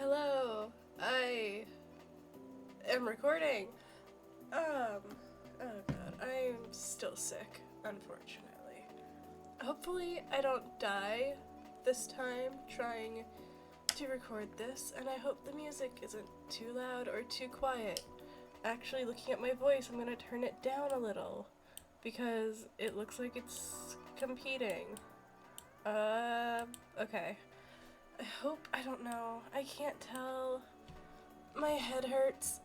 Hello, I am recording. Oh god, I am still sick, unfortunately. Hopefully I don't die this time trying to record this, and I hope the music isn't too loud or too quiet. Actually, looking at my voice, I'm gonna turn it down a little because it looks like it's competing. Okay. I hope, I don't know, I can't tell. My head hurts.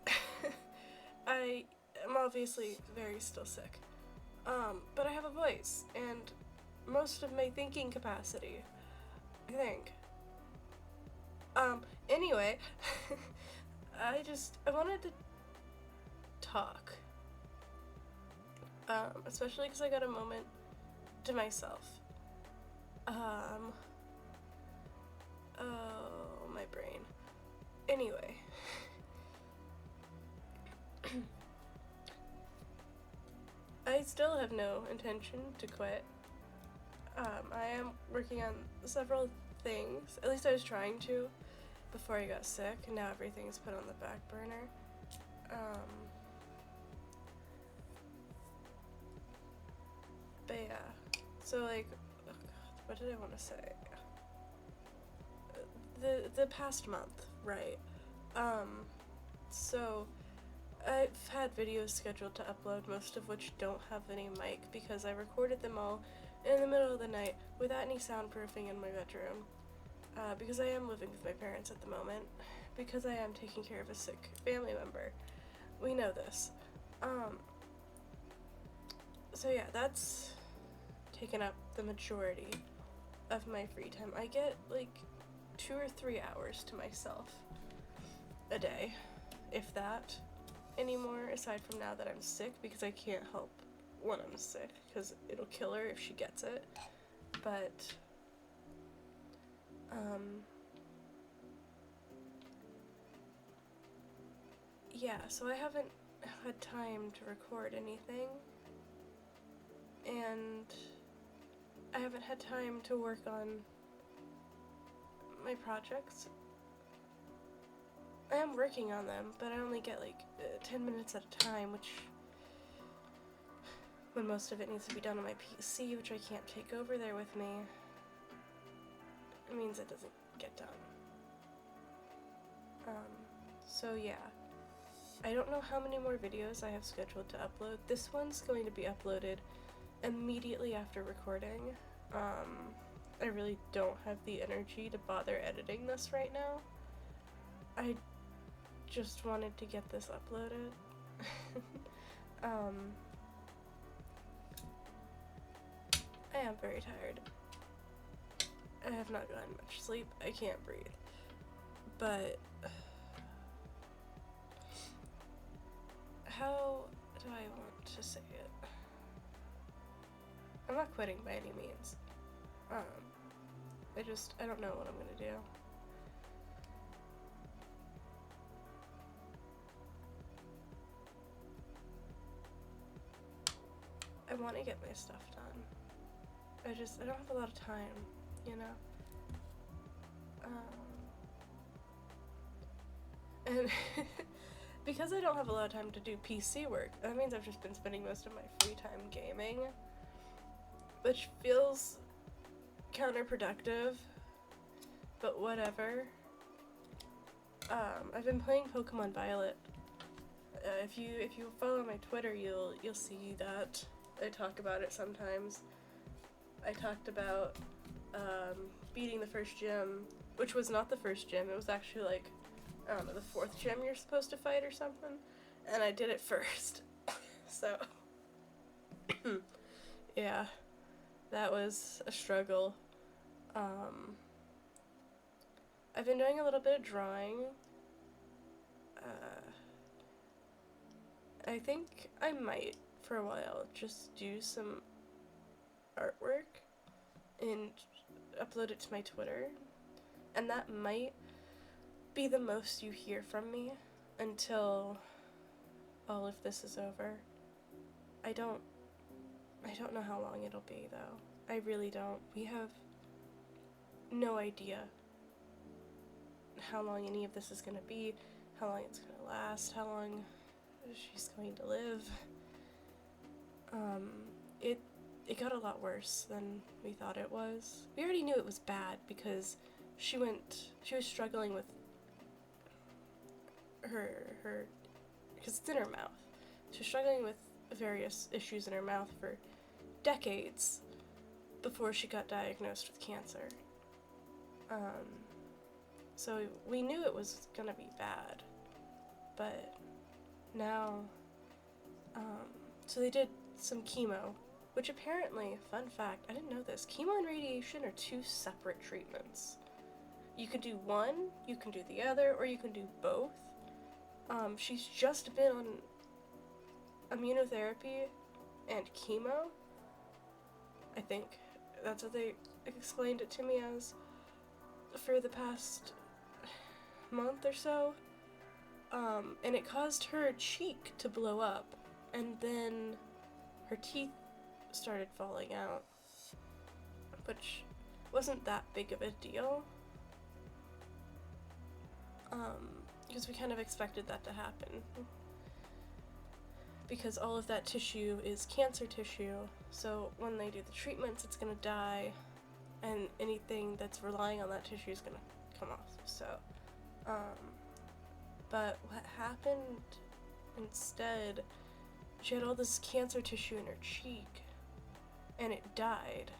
I am obviously very still sick. But I have a voice and most of my thinking capacity, I think. Anyway, I wanted to talk. Especially because I got a moment to myself. Oh, my brain. Anyway. I still have no intention to quit. I am working on several things, at least I was trying to, before I got sick, and now everything's put on the back burner. But yeah, so like, oh god, what did I want to say? The past month, right? So I've had videos scheduled to upload, most of which don't have any mic because I recorded them all in the middle of the night without any soundproofing in my bedroom. Because I am living with my parents at the moment, because I am taking care of a sick family member. We know this. So yeah, that's taken up the majority of my free time. I get like 2 or 3 hours to myself a day, if that, anymore, aside from now that I'm sick, because I can't help when I'm sick, because it'll kill her if she gets it. But yeah, so I haven't had time to record anything, and I haven't had time to work on my projects. I am working on them, but I only get like 10 minutes at a time, which, when most of it needs to be done on my PC, which I can't take over there with me, it means it doesn't get done. So yeah. I don't know how many more videos I have scheduled to upload. This one's going to be uploaded immediately after recording. I really don't have the energy to bother editing this right now. I just wanted to get this uploaded. I am very tired. I have not gotten much sleep. I can't breathe. But how do I want to say it? I'm not quitting by any means. I don't know what I'm gonna do. I want to get my stuff done. I don't have a lot of time, you know? And because I don't have a lot of time to do PC work, that means I've just been spending most of my free time gaming, which feels counterproductive, but whatever. I've been playing Pokemon Violet. If you follow my Twitter, you'll see that I talk about it sometimes. I talked about beating the first gym, which was not the first gym. It was actually like, I don't know, the 4th gym you're supposed to fight or something, and I did it first. So yeah, that was a struggle. I've been doing a little bit of drawing. I think I might, for a while, just do some artwork and upload it to my Twitter, and that might be the most you hear from me until all of this is over. I don't know how long it'll be, though. I really don't. We have no idea how long any of this is going to be, how long it's going to last, how long she's going to live. It got a lot worse than we thought it was. We already knew it was bad because she was struggling with her, because it's in her mouth. She was struggling with various issues in her mouth for decades before she got diagnosed with cancer. So we knew it was gonna be bad, but now, so they did some chemo, which apparently, fun fact, I didn't know this, chemo and radiation are 2 separate treatments. You can do one, you can do the other, or you can do both. She's just been on immunotherapy and chemo. I think that's what they explained it to me as for the past month or so. And it caused her cheek to blow up, and then her teeth started falling out, which wasn't that big of a deal. Because we kind of expected that to happen. Because all of that tissue is cancer tissue, so when they do the treatments, it's gonna die, and anything that's relying on that tissue is gonna come off. So, but what happened instead, she had all this cancer tissue in her cheek, and it died.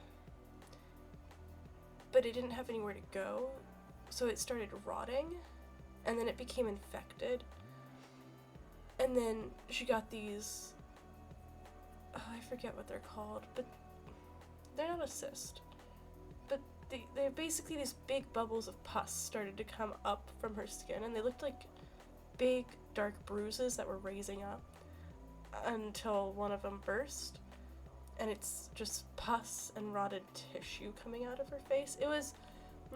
But it didn't have anywhere to go, so it started rotting, and then it became infected. And then she got these, I forget what they're called, but they're not a cyst. But they're basically these big bubbles of pus started to come up from her skin, and they looked like big dark bruises that were raising up until one of them burst. And it's just pus and rotted tissue coming out of her face. It was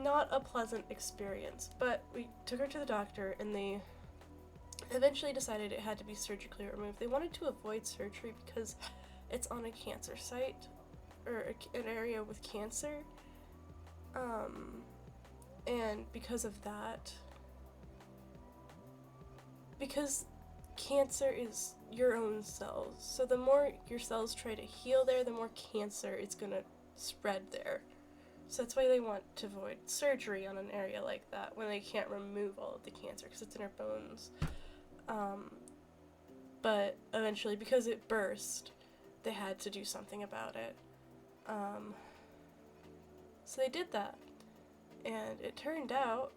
not a pleasant experience, but we took her to the doctor, and they eventually decided it had to be surgically removed. They wanted to avoid surgery because it's on a cancer site, or an area with cancer, and because of that, because cancer is your own cells, so the more your cells try to heal there, the more cancer it's gonna spread there. So that's why they want to avoid surgery on an area like that when they can't remove all of the cancer because it's in her bones. But eventually, because it burst, they had to do something about it. So they did that, and it turned out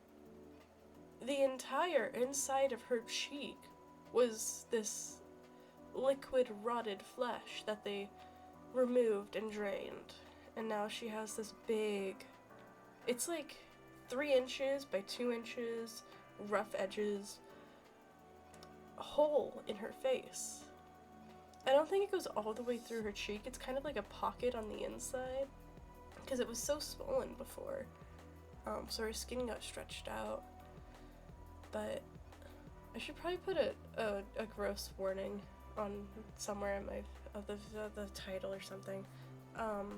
the entire inside of her cheek was this liquid rotted flesh that they removed and drained. And now she has this big, it's like 3 inches by 2 inches, rough edges, hole in her face. I don't think it goes all the way through her cheek. It's kind of like a pocket on the inside because it was so swollen before. So her skin got stretched out. But I should probably put a gross warning on somewhere in my the title or something,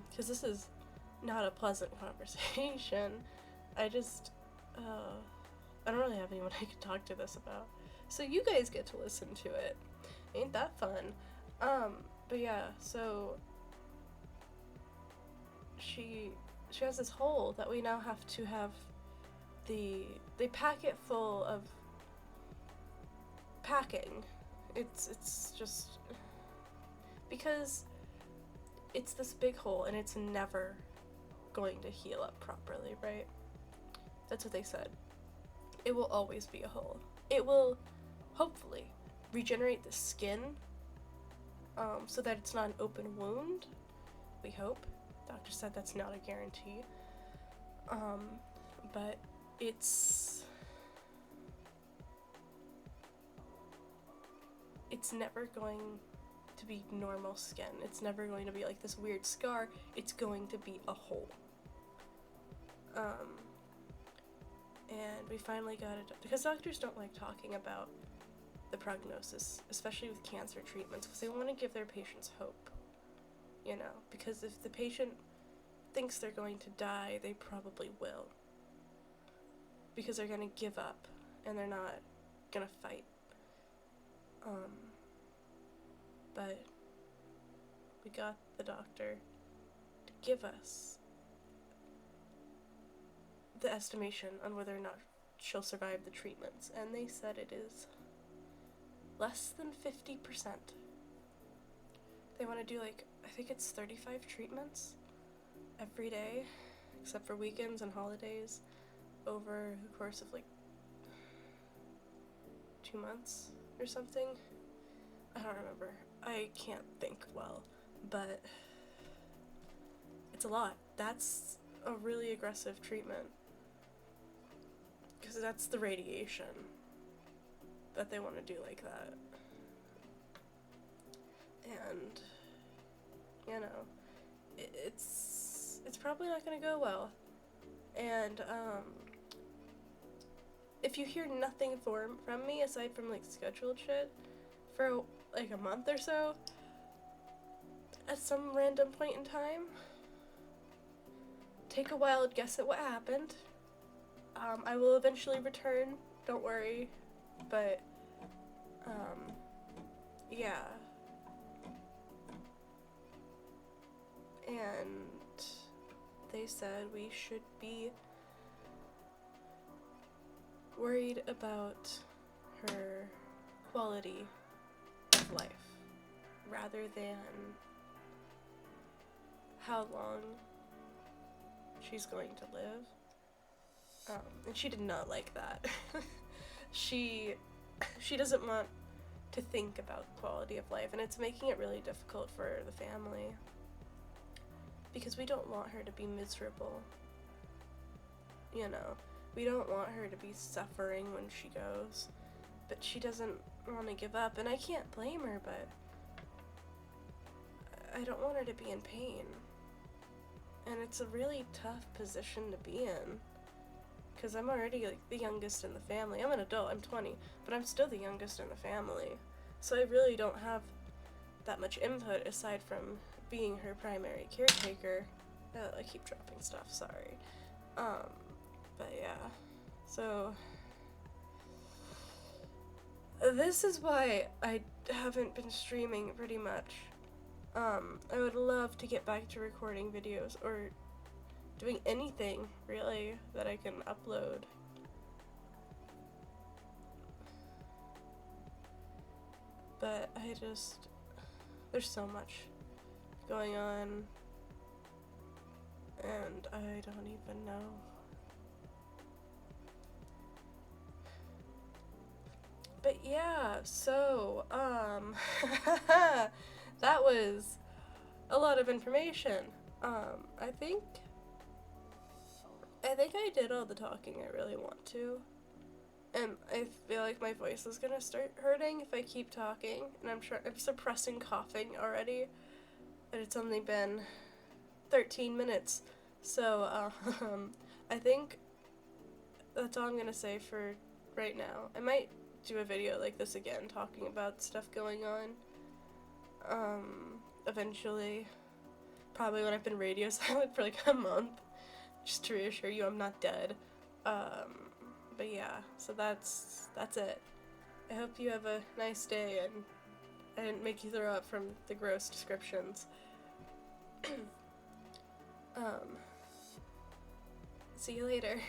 because this is not a pleasant conversation. I don't really have anyone I can talk to this about. So you guys get to listen to it. Ain't that fun? But yeah, so she has this hole that we now have to have they pack it full of packing. It's just because it's this big hole and it's never going to heal up properly, right? That's what they said. It will always be a hole. It will hopefully regenerate the skin, so that it's not an open wound. We hope. Doctor said that's not a guarantee. But it's never going to be normal skin. It's never going to be like this weird scar. It's going to be a hole. And we finally got it, because doctors don't like talking about the prognosis, especially with cancer treatments, because they want to give their patients hope, you know, because if the patient thinks they're going to die, they probably will. because they're gonna give up and they're not gonna fight. But we got the doctor to give us the estimation on whether or not she'll survive the treatments, and they said it is less than 50%. They want to do like, I think it's 35 treatments every day, except for weekends and holidays, over the course of like 2 months or something. I don't remember. I can't think well, but it's a lot. That's a really aggressive treatment, because that's the radiation that they want to do like that. And, you know, it's probably not going to go well. And, if you hear nothing from me aside from, like, scheduled shit for, like, a month or so, at some random point in time, take a wild guess at what happened. I will eventually return, don't worry, but, yeah. And they said we should be worried about her quality of life rather than how long she's going to live. And she did not like that. She doesn't want to think about quality of life, and it's making it really difficult for the family, because we don't want her to be miserable. You know, we don't want her to be suffering when she goes, but she doesn't want to give up, and I can't blame her, but I don't want her to be in pain. And it's a really tough position to be in, because I'm already like the youngest in the family. I'm an adult, I'm 20, but I'm still the youngest in the family. So I really don't have that much input aside from being her primary caretaker. I keep dropping stuff, sorry. But yeah. So this is why I haven't been streaming pretty much. I would love to get back to recording videos or doing anything really that I can upload. But there's so much going on, and I don't even know. But yeah, so, that was a lot of information. I think I did all the talking I really want to, and I feel like my voice is gonna start hurting if I keep talking, and I'm suppressing coughing already, and it's only been 13 minutes, so, I think that's all I'm gonna say for right now. I might do a video like this again, talking about stuff going on, eventually, probably when I've been radio silent for like a month, just to reassure you I'm not dead. But yeah, so that's it. I hope you have a nice day, and I didn't make you throw up from the gross descriptions. See you later.